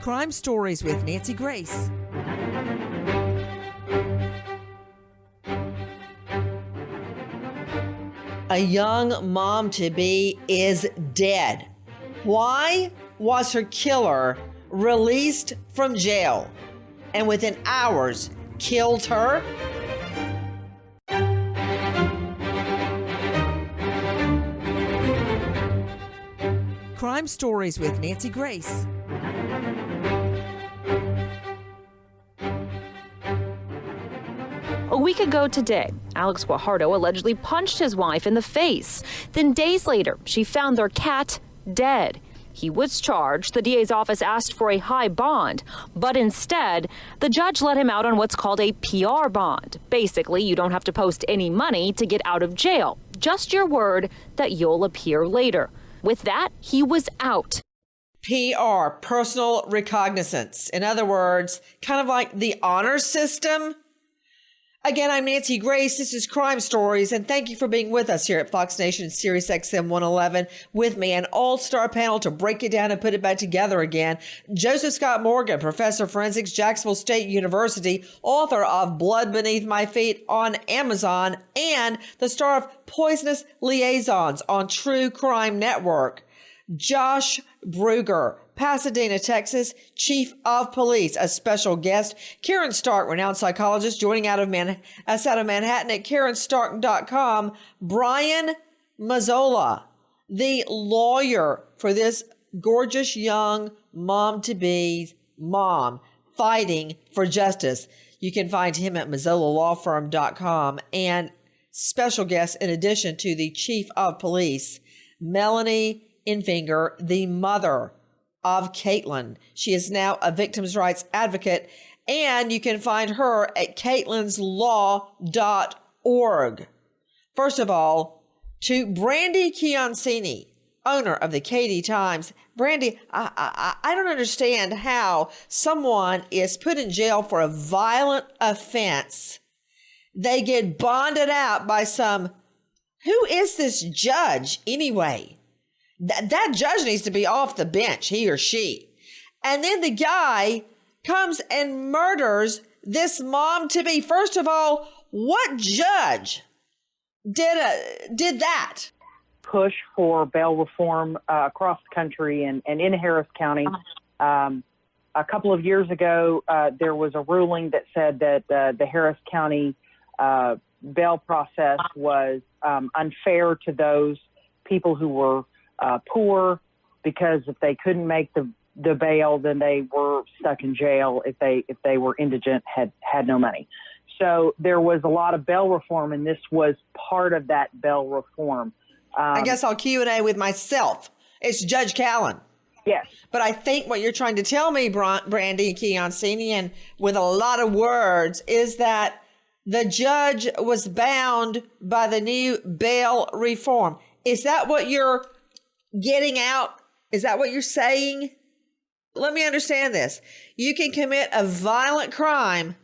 Crime Stories with Nancy Grace. A young mom-to-be is dead. Why was her killer released from jail and within hours killed her? Crime Stories with Nancy Grace. A week ago today, Alex Guajardo allegedly punched his wife in the face. Then days later, she found their cat dead. He was charged. The DA's office asked for a high bond, but instead, the judge let him out on what's called a PR bond. Basically, you don't have to post any money to get out of jail. Just your word that you'll appear later. With that, he was out. PR, personal recognizance. In other words, kind of like the honor system. Again, I'm Nancy Grace. This is Crime Stories, and thank you for being with us here at FoxNation Sirius XM 111 with me, an all-star panel to break it down and put it back together again. Joseph Scott Morgan, professor of forensics, Jacksonville State University, author of Blood Beneath My Feet on Amazon, and the star of Poisonous Liaisons on True Crime Network. Josh Bruger, Pasadena, Texas, Chief of Police, a special guest. Karen Stark, renowned psychologist, joining us out of Manhattan at KarenStark.com. Brian Mazzola, the lawyer for this gorgeous young mom-to-be mom fighting for justice. You can find him at MazzolaLawFirm.com. And special guest, in addition to the Chief of Police, Melanie Infinger, the mother of Caitlyn. She is now a victims' rights advocate, and you can find her at CaitlynsLaw.org. First of all, to Brandy Chiancini, owner of the Katy Times. Brandy, I don't understand how someone is put in jail for a violent offense. They get bonded out by some... Who is this judge anyway? That judge needs to be off the bench, he or she. And then the guy comes and murders this mom-to-be. First of all, what judge did that? Push for bail reform across the country and in Harris County. A couple of years ago, there was a ruling that said that the Harris County bail process was unfair to those people who were poor, because if they couldn't make the bail, then they were stuck in jail. If they were indigent, had no money. So there was a lot of bail reform, and this was part of that bail reform. I guess I'll Q&A with myself. It's Judge Callan. Yes. But I think what you're trying to tell me, Brandy Chiancini, and with a lot of words, is that the judge was bound by the new bail reform. Is that what you're getting out? Is that what you're saying? Let me understand this. You can commit a violent crime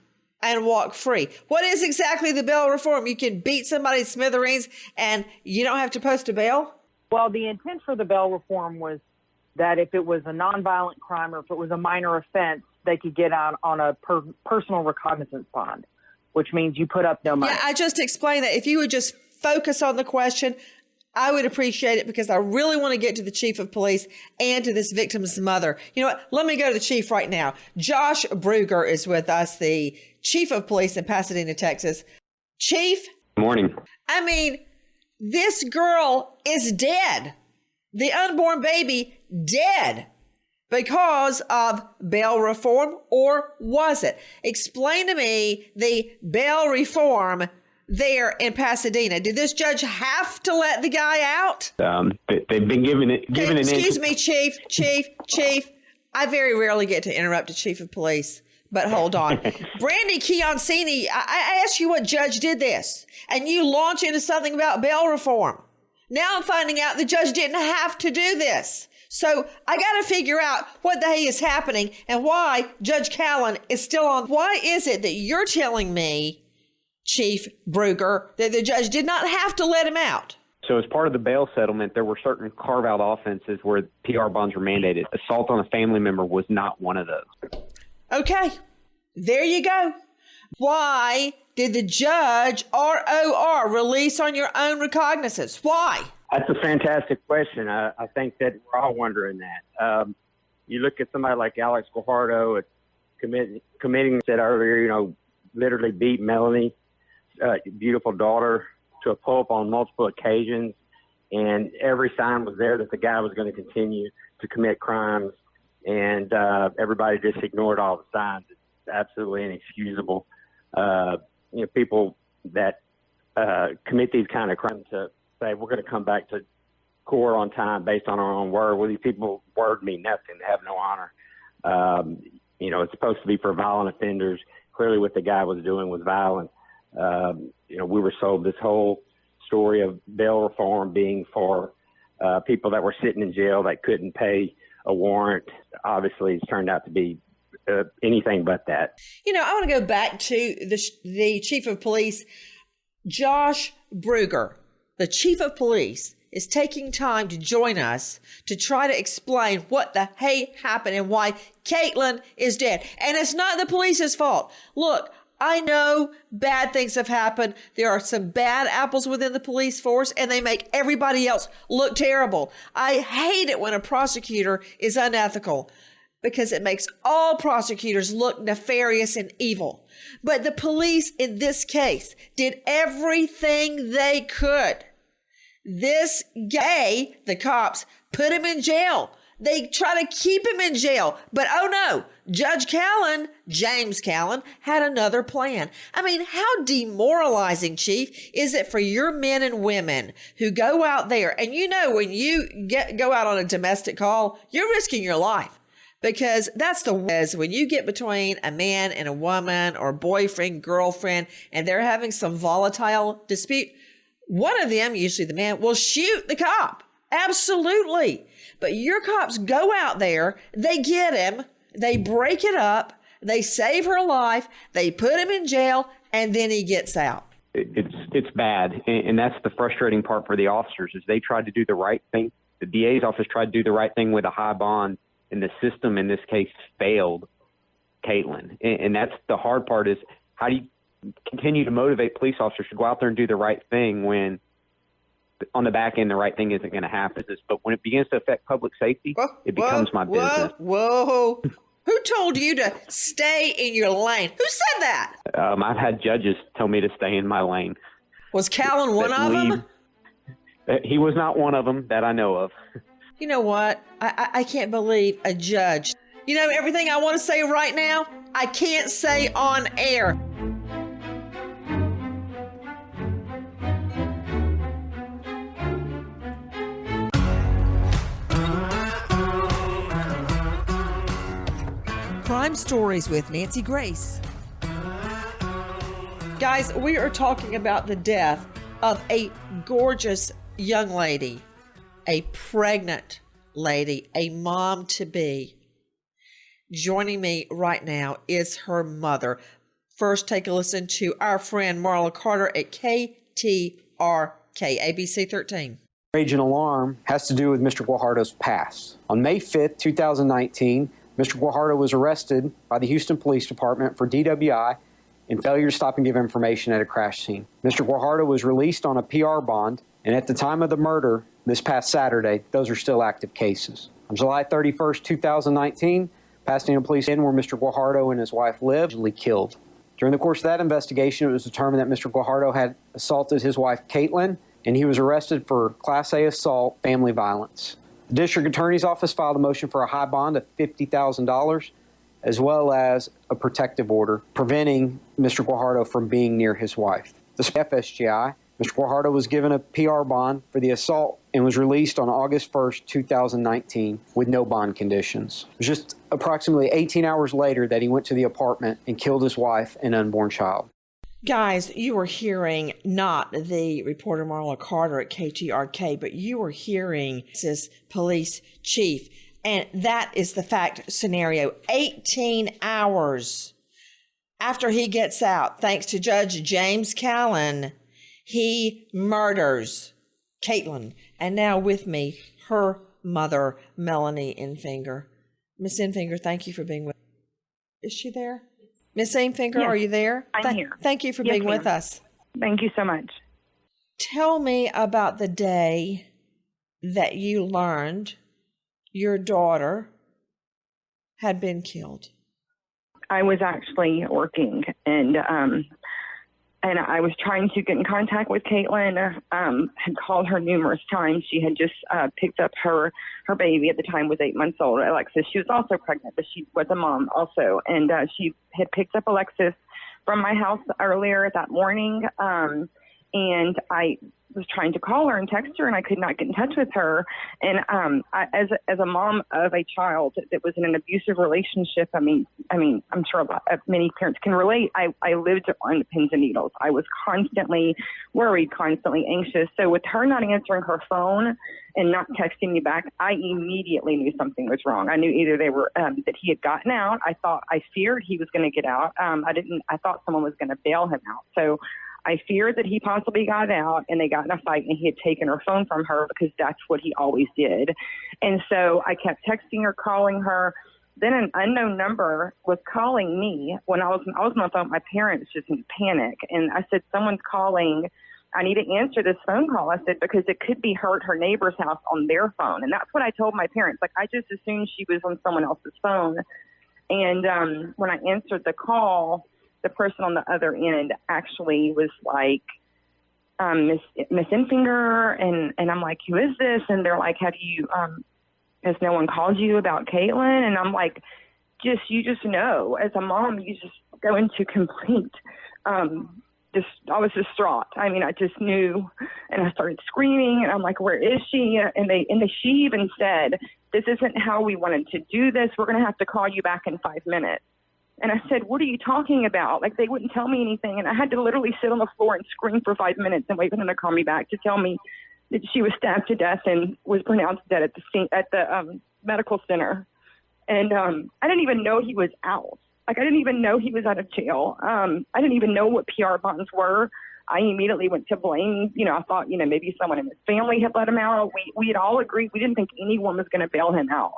and walk free. What is exactly the bail reform? You can beat somebody to smithereens and you don't have to post a bail? Well, the intent for the bail reform was that if it was a nonviolent crime or if it was a minor offense, they could get out on a personal recognizance bond, which means you put up no money. Yeah, I just explained that. If you would just focus on the question, I would appreciate it, because I really want to get to the chief of police and to this victim's mother. You know what? Let me go to the chief right now. Josh Bruger is with us, the chief of police in Pasadena, Texas. Chief? Good morning. I mean, this girl is dead. The unborn baby dead because of bail reform, or was it? Explain to me the bail reform there in Pasadena. Did this judge have to let the guy out? They've been given an Excuse me, Chief. I very rarely get to interrupt a chief of police, but hold on. Brandy Chiancini, I asked you what judge did this, and you launch into something about bail reform. Now I'm finding out the judge didn't have to do this. So I got to figure out what the heck is happening and why Judge Callan is still on. Why is it that you're telling me, Chief Bruger, that the judge did not have to let him out? So as part of the bail settlement, there were certain carve-out offenses where PR bonds were mandated. Assault on a family member was not one of those. Okay, there you go. Why did the judge ROR release on your own recognizance? Why? That's a fantastic question. I think that we're all wondering that. You look at somebody like Alex Guajardo committing, said earlier, literally beat Melanie, beautiful daughter, to a pulp on multiple occasions, and every sign was there that the guy was going to continue to commit crimes, and everybody just ignored all the signs. It's absolutely inexcusable. People that commit these kind of crimes to say we're going to come back to court on time based on our own word. Well, these people's word mean nothing. They have no honor. It's supposed to be for violent offenders. Clearly what the guy was doing was violent. We were sold this whole story of bail reform being for people that were sitting in jail that couldn't pay a warrant. Obviously, it's turned out to be anything but that. I want to go back to the chief of police, Josh Bruger. The chief of police is taking time to join us to try to explain what the hate happened and why Caitlyn is dead. And it's not the police's fault. Look, I know bad things have happened. There are some bad apples within the police force, and they make everybody else look terrible. I hate it when a prosecutor is unethical, because it makes all prosecutors look nefarious and evil. But the police in this case did everything they could. This guy, the cops, put him in jail. They try to keep him in jail. But oh no, Judge Caitlyn, James Caitlyn, had another plan. I mean, how demoralizing, Chief, is it for your men and women who go out there, and when you go out on a domestic call, you're risking your life. Because that's when you get between a man and a woman, or boyfriend, girlfriend, and they're having some volatile dispute, one of them, usually the man, will shoot the cop. Absolutely. But your cops go out there, they get him, they break it up, they save her life, they put him in jail, and then he gets out. It's bad, and that's the frustrating part for the officers, is they tried to do the right thing. The DA's office tried to do the right thing with a high bond, and the system in this case failed Caitlyn. And that's the hard part, is how do you continue to motivate police officers to go out there and do the right thing when on the back end the right thing isn't going to happen? But when it begins to affect public safety, it becomes my business. Whoa. Who told you to stay in your lane? Who said that? I've had judges tell me to stay in my lane. Was Callan one of them? He was not one of them that I know of. You know what? I can't believe a judge. Everything I want to say right now, I can't say on air. Crime Stories with Nancy Grace. Guys, we are talking about the death of a gorgeous young lady, a pregnant lady, a mom-to-be. Joining me right now is her mother. First, take a listen to our friend Marla Carter at KTRK, ABC 13. Rage and alarm has to do with Mr. Guajardo's past. On May 5th, 2019, Mr. Guajardo was arrested by the Houston Police Department for DWI and failure to stop and give information at a crash scene. Mr. Guajardo was released on a PR bond, and at the time of the murder, this past Saturday, those are still active cases. On July 31st, 2019, Pasadena Police Inn, where Mr. Guajardo and his wife lived, was killed. During the course of that investigation, it was determined that Mr. Guajardo had assaulted his wife, Caitlyn, and he was arrested for Class A assault, family violence. The District Attorney's Office filed a motion for a high bond of $50,000, as well as a protective order preventing Mr. Guajardo from being near his wife. The FSGI, Mr. Guajardo was given a PR bond for the assault and was released on August 1st, 2019, with no bond conditions. It was just approximately 18 hours later that he went to the apartment and killed his wife and unborn child. Guys, you were hearing not the reporter Marla Carter at KTRK, but you were hearing this police chief. And that is the fact scenario. 18 hours after he gets out, thanks to Judge James Caitlyn, he murders Caitlyn, and now with me, her mother, Melanie Infinger. Miss Infinger, thank you for being with us. Is she there? Miss Infinger, Yes, are you there? I'm here. Thank you for Yes, being with ma'am. us. Thank you so much. Tell me about the day that you learned your daughter had been killed. I was actually working, and I was trying to get in contact with Caitlyn. Had called her numerous times. She had just picked up her baby at the time, was 8 months old, Alexis. She was also pregnant, but she was a mom also, and she had picked up Alexis from my house earlier that morning. And I was trying to call her and text her, and I could not get in touch with her. And as a mom of a child that was in an abusive relationship, I mean, I'm sure many parents can relate. I lived on pins and needles. I was constantly worried, constantly anxious. So with her not answering her phone and not texting me back, I immediately knew something was wrong. I knew either they were that he had gotten out. I feared he was going to get out. I thought someone was going to bail him out. So I feared that he possibly got out and they got in a fight and he had taken her phone from her, because that's what he always did. And so I kept texting her, calling her. Then an unknown number was calling me when I was on the phone with my parents, just in panic. And I said, someone's calling. I need to answer this phone call. I said, because it could be her at her neighbor's house on their phone. And that's what I told my parents. Like, I just assumed she was on someone else's phone. And when I answered the call, the person on the other end actually was like, Miss Infinger, and I'm like, who is this? And they're like, has no one called you about Caitlyn? And I'm like, you just know, as a mom, you just go into complete, I was distraught. I mean, I just knew, and I started screaming, and I'm like, where is she? And she even said, this isn't how we wanted to do this. We're going to have to call you back in 5 minutes. And I said, what are you talking about? Like, they wouldn't tell me anything. And I had to literally sit on the floor and scream for 5 minutes and wait for them to call me back to tell me that she was stabbed to death and was pronounced dead at the medical center. And I didn't even know he was out. Like, I didn't even know he was out of jail. I didn't even know what PR bonds were. I immediately went to blame. I thought, maybe someone in his family had let him out. We had all agreed. We didn't think anyone was going to bail him out.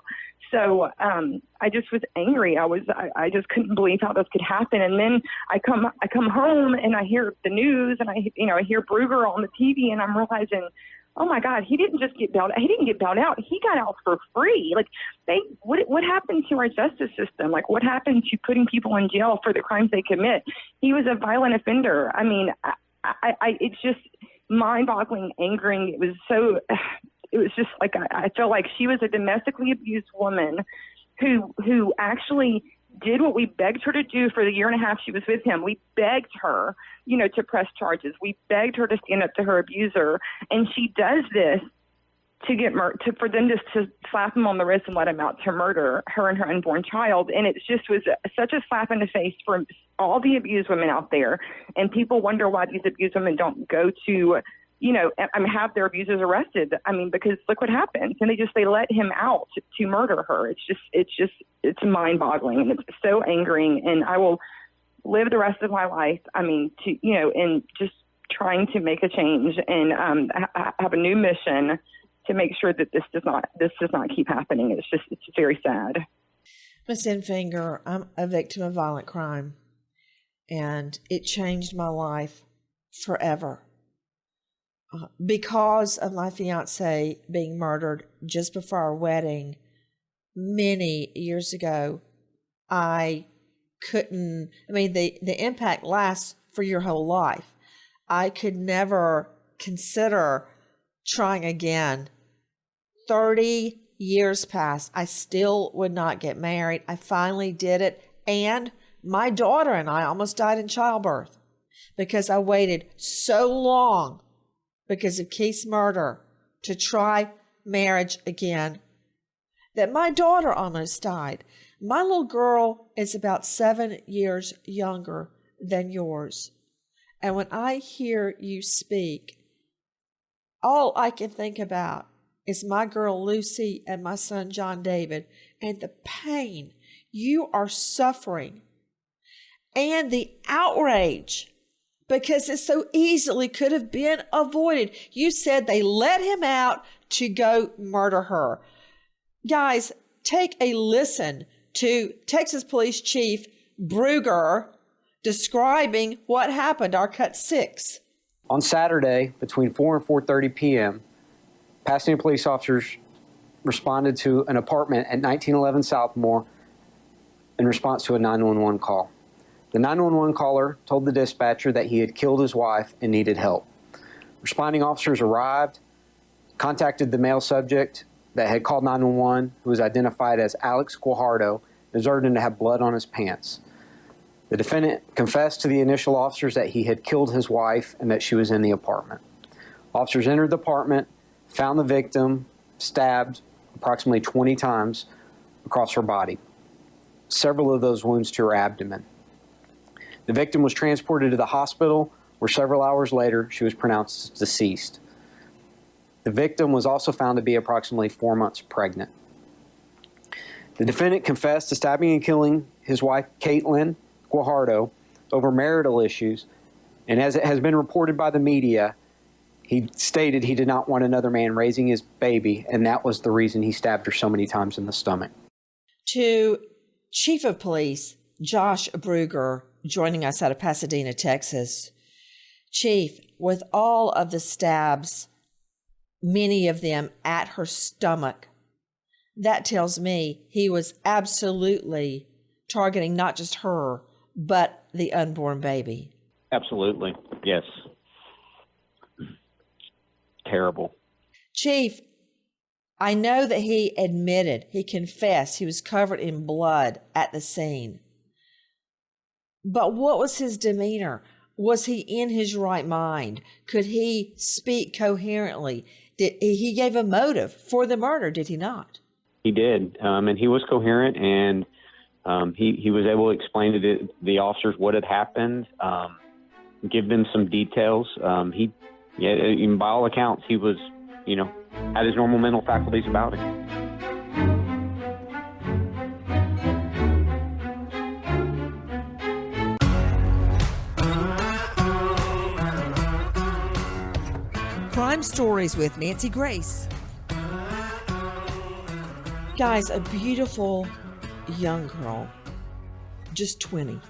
So I just was angry. I just couldn't believe how this could happen. And then I come home and I hear the news, and I hear Brugger on the TV, and I'm realizing, oh my God, he didn't just get bailed. He didn't get bailed out. He got out for free. Like, what happened to our justice system? Like, what happened to putting people in jail for the crimes they commit? He was a violent offender. I mean, it's just mind-boggling, angering. It was just like, I felt like she was a domestically abused woman who actually did what we begged her to do for the year and a half she was with him. We begged her, to press charges. We begged her to stand up to her abuser. And she does this for them just to slap him on the wrist and let him out to murder her and her unborn child. And it just was such a slap in the face for all the abused women out there. And people wonder why these abused women don't go to, have their abusers arrested. I mean, because look what happens. And they let him out to murder her. It's mind boggling, and it's so angering. And I will live the rest of my life, and just trying to make a change and have a new mission to make sure that this does not keep happening. It's very sad. Miss Infinger, I'm a victim of violent crime, and it changed my life forever. Because of my fiance being murdered just before our wedding many years ago, the impact lasts for your whole life. I could never consider trying again. 30 years passed. I still would not get married. I finally did it. And my daughter and I almost died in childbirth because I waited so long because of Keith's murder to try marriage again that my daughter almost died. My little girl is about 7 years younger than yours. And when I hear you speak, all I can think about is my girl Lucy and my son John David and the pain you are suffering and the outrage because it so easily could have been avoided. You said they let him out to go murder her. Guys, take a listen to Texas Police Chief Brugger describing what happened, our cut 6. On Saturday, between 4 and 4:30 p.m., Pasadena police officers responded to an apartment at 1911 Southmore in response to a 911 call. The 911 caller told the dispatcher that he had killed his wife and needed help. Responding officers arrived, contacted the male subject that had called 911, who was identified as Alex Guajardo, and observed him to have blood on his pants. The defendant confessed to the initial officers that he had killed his wife and that she was in the apartment. Officers entered the apartment, found the victim stabbed approximately 20 times across her body, several of those wounds to her abdomen. The victim was transported to the hospital, where several hours later she was pronounced deceased. The victim was also found to be approximately 4 months pregnant. The defendant confessed to stabbing and killing his wife, Caitlyn Guajardo, over marital issues, and as it has been reported by the media, he stated he did not want another man raising his baby, and that was the reason he stabbed her so many times in the stomach. To Chief of Police Josh Brugger joining us out of Pasadena, Texas. Chief, with all of the stabs, many of them at her stomach, that tells me he was absolutely targeting not just her, but the unborn baby. Absolutely. Yes. Terrible. Chief, I know that he admitted, he confessed he was covered in blood at the scene. But what was his demeanor? Was he in his right mind? Could he speak coherently? He gave a motive for the murder, did he not? He did, and he was coherent, and he was able to explain to the officers what had happened, give them some details. By all accounts, he was, had his normal mental faculties about him. Crime Stories with Nancy Grace. Guys, a beautiful young girl, just 20,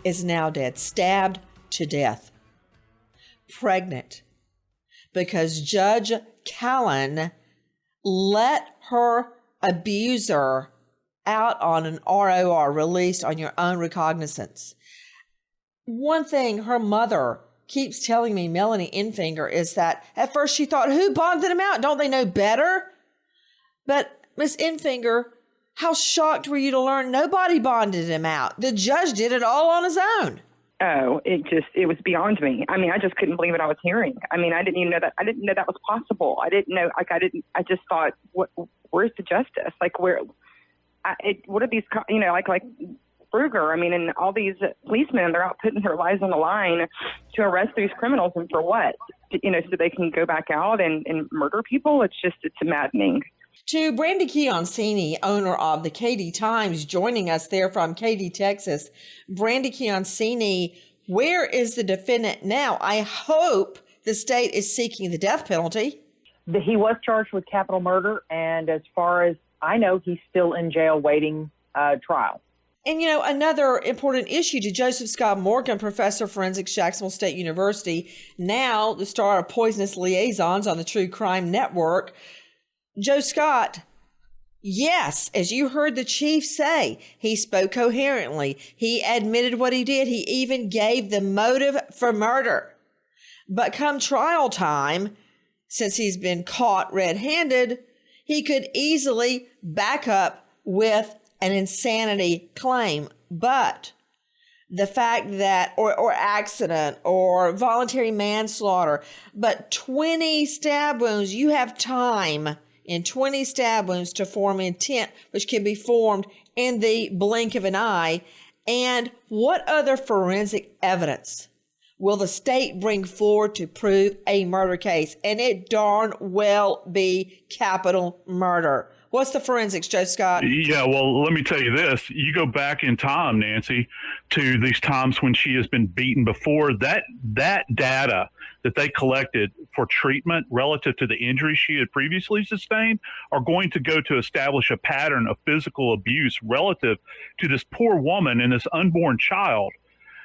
is now dead, stabbed to death, pregnant, because Judge Callan let her abuser out on an ROR, released on your own recognizance. One thing her mother keeps telling me, Melanie Infinger, is that at first she thought, who bonded him out? Don't they know better? But Miss Infinger, how shocked were you to learn nobody bonded him out? The judge did it all on his own. Oh, it was beyond me. I mean, I just couldn't believe what I was hearing. I mean, I didn't even know that. I didn't know that was possible. I just thought, where's the justice? Like, what are these, like Brugger, and all these policemen, they're out putting their lives on the line to arrest these criminals, and for what? So they can go back out and murder people? It's maddening. To Brandy Chiancini, owner of the Katy Times, joining us there from Katy, Texas. Brandy Chiancini, where is the defendant now? I hope the state is seeking the death penalty. He was charged with capital murder, and as far as I know, he's still in jail waiting trial. And, another important issue to Joseph Scott Morgan, professor of forensics, Jacksonville State University, now the star of Poisonous Liaisons on the True Crime Network. Joe Scott, yes, as you heard the chief say, he spoke coherently. He admitted what he did. He even gave the motive for murder. But come trial time, since he's been caught red-handed, he could easily back up with an insanity claim. But the fact that, or accident, or voluntary manslaughter, but 20 stab wounds, you have time in 20 stab wounds to form intent, which can be formed in the blink of an eye. And what other forensic evidence will the state bring forward to prove a murder case? And it darn well be capital murder. What's the forensics, Joe Scott? Yeah, well, let me tell you this. You go back in time, Nancy, to these times when she has been beaten before. That data that they collected for treatment relative to the injuries she had previously sustained are going to go to establish a pattern of physical abuse relative to this poor woman and this unborn child.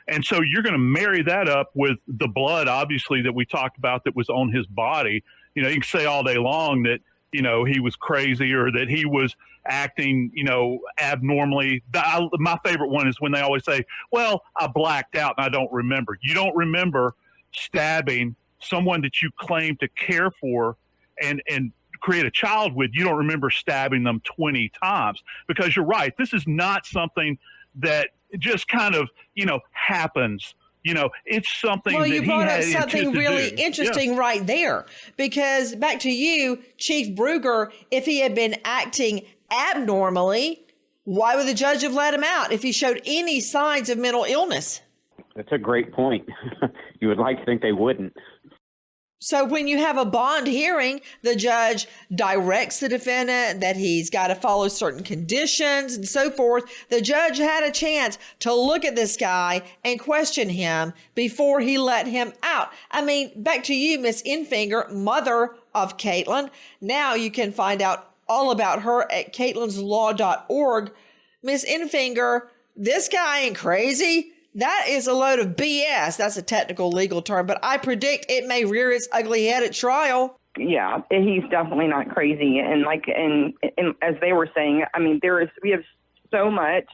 And so you're going to marry that up with the blood, obviously, that we talked about that was on his body. You know, you can say all day long that, you know, he was crazy or that he was acting, you know, abnormally. My favorite one is when they always say, well, I blacked out and I don't remember. You don't remember stabbing someone that you claim to care for and create a child with. You don't remember stabbing them 20 times, because you're right. This is not something that just kind of, you know, happens. You know, it's something well, that you brought up he had something really interesting right there, because back to you, Chief Bruger, if he had been acting abnormally, why would the judge have let him out if he showed any signs of mental illness? That's a great point. You would like to think they wouldn't. So when you have a bond hearing, the judge directs the defendant that he's got to follow certain conditions and so forth. The judge had a chance to look at this guy and question him before he let him out. I mean, back to you, Miss Infinger, mother of Caitlyn. Now you can find out all about her at Caitlyn'sLaw.org. Miss Infinger, this guy ain't crazy. That is a load of BS. That's a technical legal term, but I predict it may rear its ugly head at trial. Yeah, he's definitely not crazy. And as they were saying, I mean, we have so much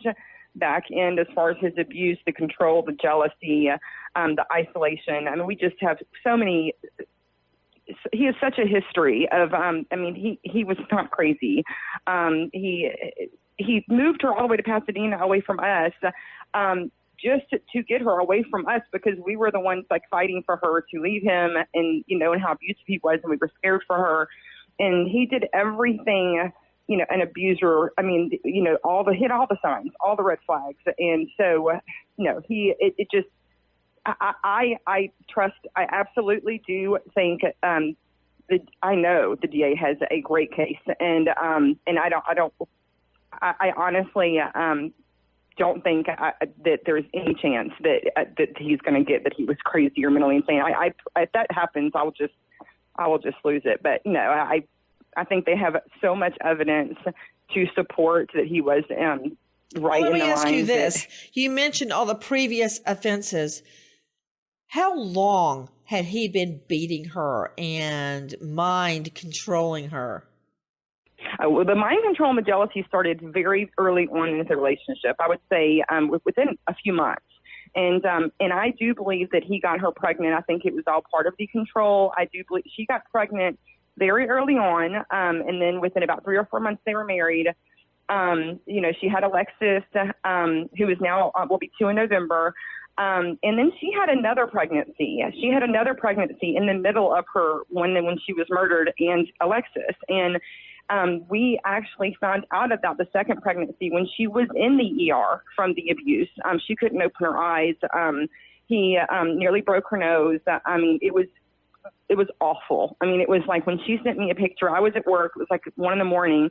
back end as far as his abuse, the control, the jealousy, the isolation. I mean, we just have so many. He has such a history of. He was not crazy. He moved her all the way to Pasadena, away from us. Just to get her away from us, because we were the ones like fighting for her to leave him, and you know, and how abusive he was, and we were scared for her. And he did everything, you know, an abuser. I mean, you know, hit all the signs, all the red flags. And so, you know, I absolutely do think I know the DA has a great case, and I honestly don't think that there's any chance that he's going to get that he was crazy or mentally insane. If that happens, I will just lose it. But no, I think they have so much evidence to support that he was right in the line. Let me ask you this. You mentioned all the previous offenses. How long had he been beating her and mind controlling her? Well, the mind control and the jealousy started very early on in the relationship. I would say within a few months. And I do believe that he got her pregnant. I think it was all part of the control. I do believe she got pregnant very early on. And then within about 3 or 4 months, they were married. You know, she had Alexis, who is now, will be 2 in November. And then she had another pregnancy. She had another pregnancy in the middle of her when she was murdered, and Alexis. And we actually found out about the second pregnancy when she was in the ER from the abuse. She couldn't open her eyes. He nearly broke her nose. I mean, it was awful. I mean, it was like when she sent me a picture, I was at work. It was like 1 a.m.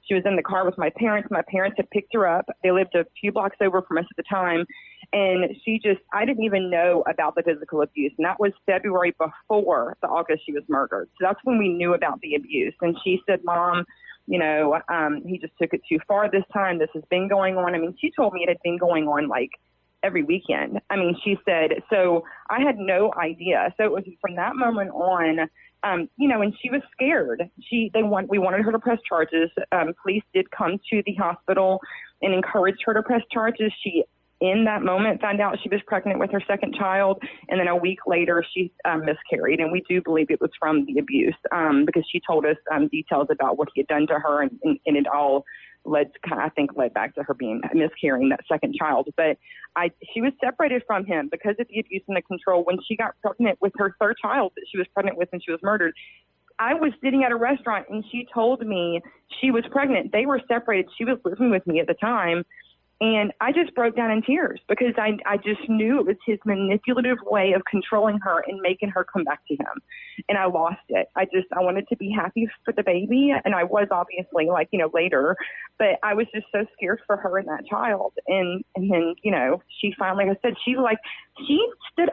She was in the car with my parents. My parents had picked her up. They lived a few blocks over from us at the time. And I didn't even know about the physical abuse. And that was February before the August she was murdered. So that's when we knew about the abuse. And she said, Mom, you know, he just took it too far this time. This has been going on. I mean, she told me it had been going on like every weekend. I mean, she said, so I had no idea. So it was from that moment on, you know, and she was scared. We wanted her to press charges. Police did come to the hospital and encouraged her to press charges. She, in that moment, found out she was pregnant with her second child, and then a week later she miscarried. And we do believe it was from the abuse, because she told us details about what he had done to her, and it all led back to her miscarrying that second child. But she was separated from him because of the abuse and the control. When she got pregnant with her third child that she was pregnant with and she was murdered, I was sitting at a restaurant and she told me she was pregnant. They were separated. She was living with me at the time. And I just broke down in tears because I just knew it was his manipulative way of controlling her and making her come back to him. And I lost it. I wanted to be happy for the baby. And I was obviously later, but I was just so scared for her and that child. And then, she finally, like I said, she stood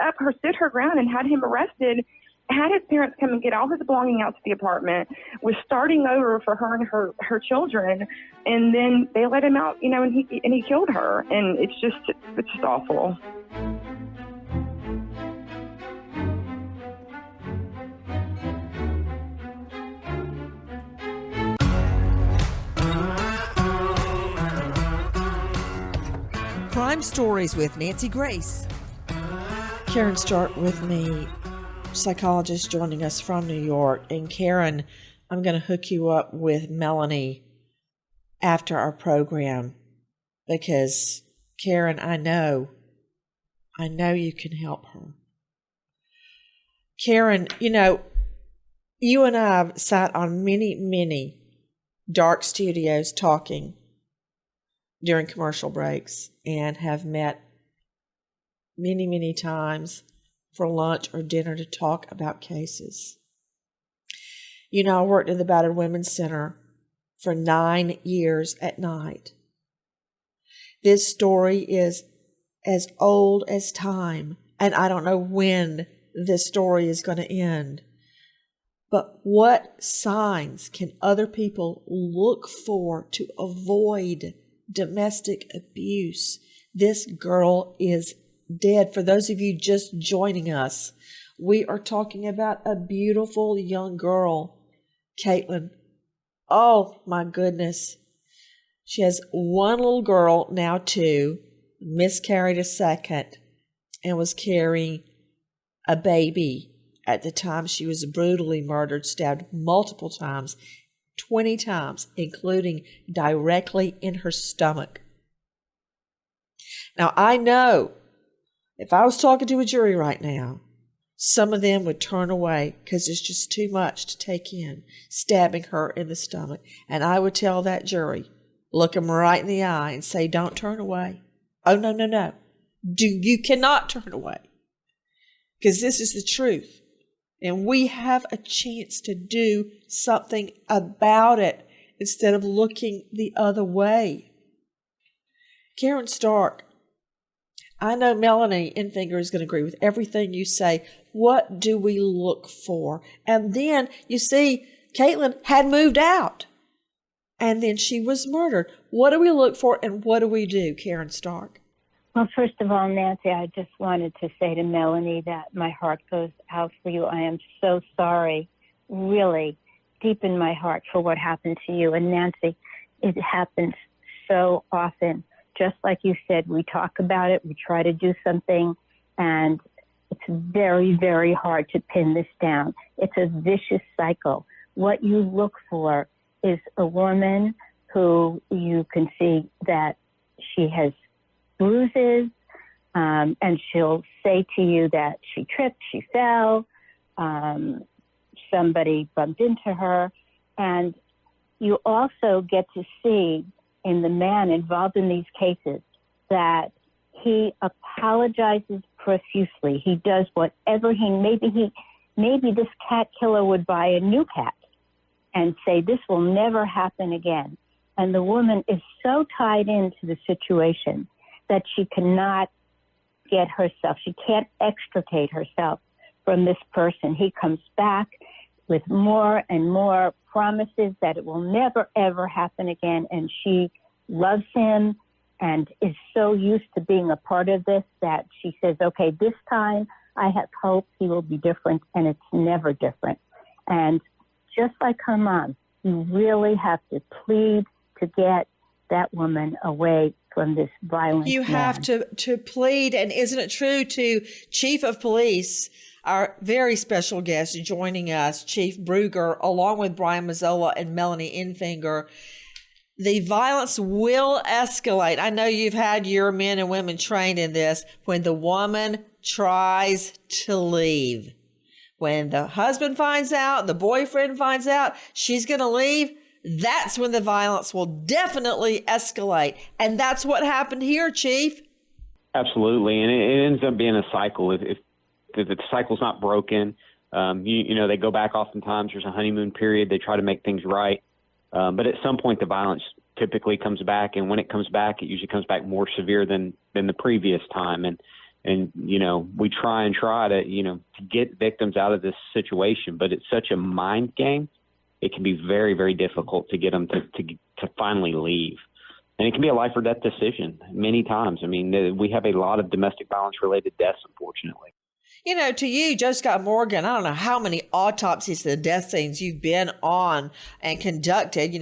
her ground and had him arrested, had his parents come and get all his belongings out to the apartment, was starting over for her and her children, and then they let him out, and he killed her, and it's just awful. Crime Stories with Nancy Grace. Karen Stark with me, psychologist joining us from New York. And Karen, I'm going to hook you up with Melanie after our program because, Karen, I know you can help her. Karen, you and I have sat on many, many dark studios talking during commercial breaks and have met many, many times for lunch or dinner to talk about cases. I worked in the Battered Women's Center for 9 years at night. This story is as old as time, and I don't know when this story is going to end. But what signs can other people look for to avoid domestic abuse? This girl is dead. For those of you just joining us, we are talking about a beautiful young girl, Caitlyn. Oh my goodness. She has one little girl, now two, miscarried a second, and was carrying a baby at the time she was brutally murdered, stabbed multiple times, 20 times, including directly in her stomach. Now, I know if I was talking to a jury right now, some of them would turn away because it's just too much to take in, stabbing her in the stomach. And I would tell that jury, look them right in the eye and say, don't turn away. Oh, no, no, no. You cannot turn away because this is the truth. And we have a chance to do something about it instead of looking the other way. Karen Stark, I know Melanie Infinger is going to agree with everything you say. What do we look for? And then, you see, Caitlyn had moved out. And then she was murdered. What do we look for and what do we do, Karen Stark? Well, first of all, Nancy, I just wanted to say to Melanie that my heart goes out for you. I am so sorry, really, deep in my heart for what happened to you. And Nancy, it happens so often. Just like you said, we talk about it, we try to do something, and it's very, very hard to pin this down. It's a vicious cycle. What you look for is a woman who you can see that she has bruises, and she'll say to you that she tripped, she fell, somebody bumped into her, and you also get to see in the man involved in these cases that he apologizes profusely. He does whatever maybe this cat killer would buy a new cat and say, this will never happen again. And the woman is so tied into the situation that she cannot get herself, she can't extricate herself from this person. He comes back with more and more promises that it will never, ever happen again. And she loves him and is so used to being a part of this that she says, okay, this time I have hope he will be different, and it's never different. And just like her mom, you really have to plead to get that woman away from this violent You have to plead, and isn't it true, to Chief of Police, our very special guest joining us, Chief Brugger, along with Brian Mazzola and Melanie Infinger. The violence will escalate. I know you've had your men and women trained in this. When the woman tries to leave, when the husband finds out, the boyfriend finds out she's going to leave, that's when the violence will definitely escalate. And that's what happened here, Chief. Absolutely. And it ends up being a cycle. If the cycle's not broken, they go back oftentimes. There's a honeymoon period. They try to make things right. But at some point, the violence typically comes back. And when it comes back, it usually comes back more severe than the previous time. And we try to get victims out of this situation. But it's such a mind game. It can be very, very difficult to get them to finally leave. And it can be a life or death decision many times. I mean, we have a lot of domestic violence related deaths, unfortunately. To you, Joe Scott Morgan, I don't know how many autopsies to the death scenes you've been on and conducted,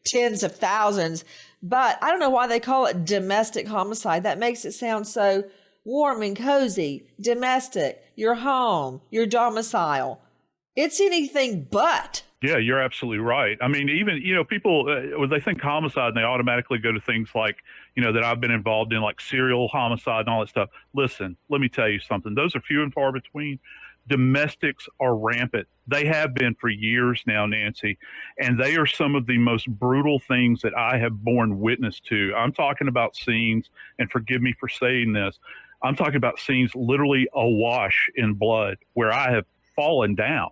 tens of thousands. But I don't know why they call it domestic homicide. That makes it sound so warm and cozy. Domestic, your home, your domicile. It's anything but. Yeah, you're absolutely right. I mean, even, people, when they think homicide, and they automatically go to things like, that I've been involved in, like serial homicide and all that stuff. Listen, let me tell you something. Those are few and far between. Domestics are rampant. They have been for years now, Nancy, and they are some of the most brutal things that I have borne witness to. I'm talking about scenes, and forgive me for saying this, I'm talking about scenes literally awash in blood where I have fallen down.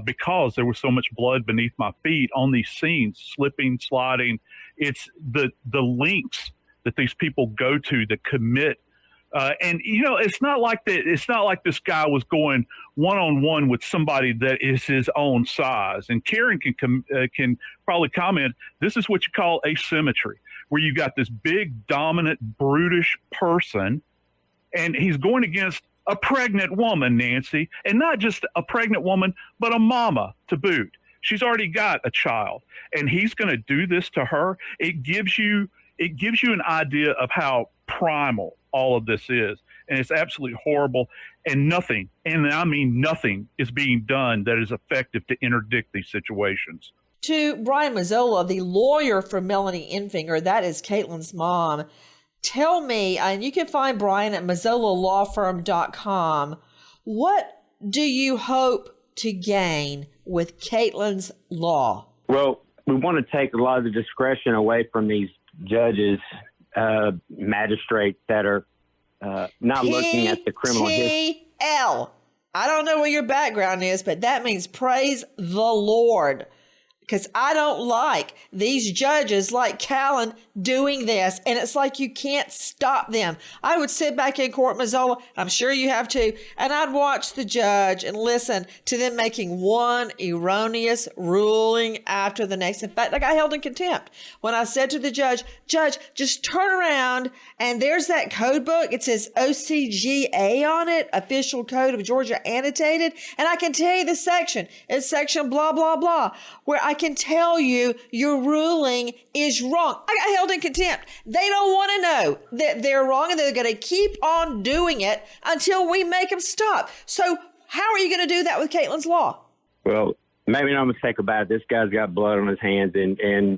Because there was so much blood beneath my feet on these scenes, slipping, sliding. It's the lengths that these people go to commit. And it's not like that. It's not like this guy was going one-on-one with somebody that is his own size. And Karen can probably comment. This is what you call asymmetry, where you got this big, dominant, brutish person, and he's going against a pregnant woman, Nancy, and not just a pregnant woman, but a mama to boot. She's already got a child, and he's going to do this to her. It gives you an idea of how primal all of this is, and it's absolutely horrible. And nothing, and I mean nothing, is being done that is effective to interdict these situations. To Brian Mazzola, the lawyer for Melanie Infinger, that is Caitlyn's mom. Tell me, and you can find Brian at mazzolalawfirm.com, what do you hope to gain with Caitlyn's law? Well, we want to take a lot of the discretion away from these judges, magistrates that are not looking at the criminal history. PTL. I don't know what your background is, but that means praise the Lord. Because I don't like these judges like Callan doing this. And it's like you can't stop them. I would sit back in court, Mazzola, I'm sure you have too, and I'd watch the judge and listen to them making one erroneous ruling after the next. In fact, I got held in contempt when I said to the judge, just turn around and there's that code book. It says OCGA on it, Official Code of Georgia Annotated. And I can tell you the section. It's section blah, blah, blah, where I can tell you your ruling is wrong. I got held in contempt. They don't want to know that they're wrong, and they're going to keep on doing it until we make them stop. So how are you going to do that with Caitlyn's law? Well, maybe no mistake about it. This guy's got blood on his hands, and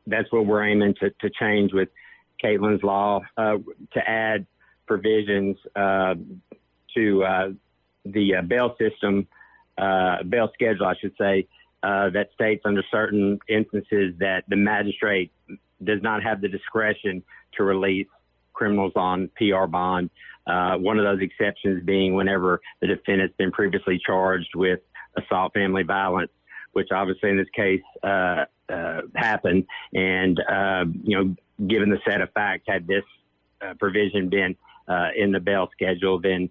that's what we're aiming to change with Caitlyn's law, to add provisions to the bail system, bail schedule, I should say, that states under certain instances that the magistrate does not have the discretion to release criminals on PR bond. One of those exceptions being whenever the defendant's been previously charged with assault, family violence, which obviously in this case happened. And, given the set of facts, had this provision been in the bail schedule, then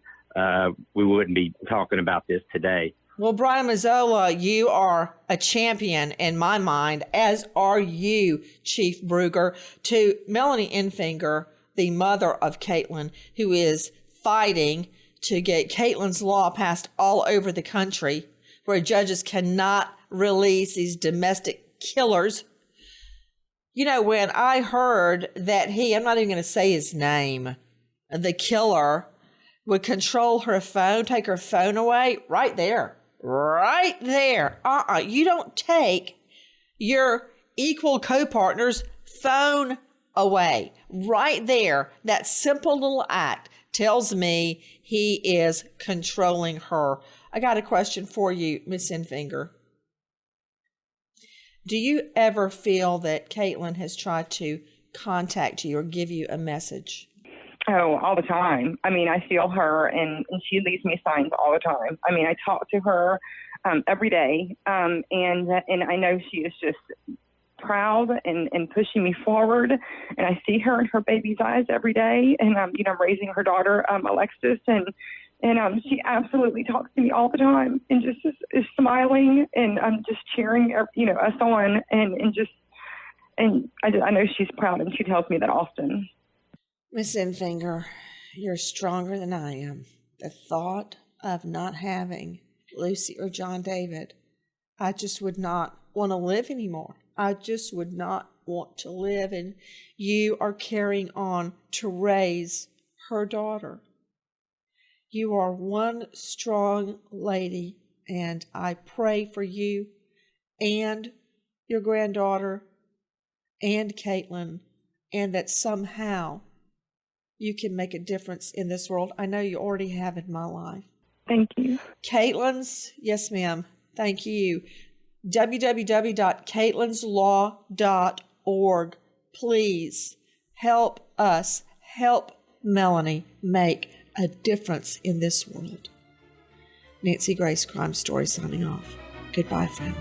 we wouldn't be talking about this today. Well, Brian Mazzola, you are a champion in my mind, as are you, Chief Bruger, to Melanie Infinger, the mother of Caitlyn, who is fighting to get Caitlyn's law passed all over the country, where judges cannot release these domestic killers. When I heard that I'm not even going to say his name, the killer would control her phone, take her phone away, right there. You don't take your equal co-partner's phone away. Right there, that simple little act tells me he is controlling her. I got a question for you, Miss Infinger. Do you ever feel that Caitlyn has tried to contact you or give you a message? Oh, all the time. I mean, I feel her, and she leaves me signs all the time. I mean, I talk to her every day, and I know she is just proud and pushing me forward. And I see her in her baby's eyes every day, and I'm raising her daughter, Alexis, and she absolutely talks to me all the time, and just is smiling, and I'm just cheering, us on, and I know she's proud, and she tells me that often. Miss Infinger, you're stronger than I am. The thought of not having Lucy or John David, I just would not want to live anymore. I just would not want to live. And you are carrying on to raise her daughter. You are one strong lady, and I pray for you and your granddaughter and Caitlyn, and that somehow you can make a difference in this world. I know you already have in my life. Thank you. Caitlyn's, yes, ma'am. Thank you. www.caitlinslaw.org. Please help us, help Melanie make a difference in this world. Nancy Grace, Crime Story, signing off. Goodbye, friend.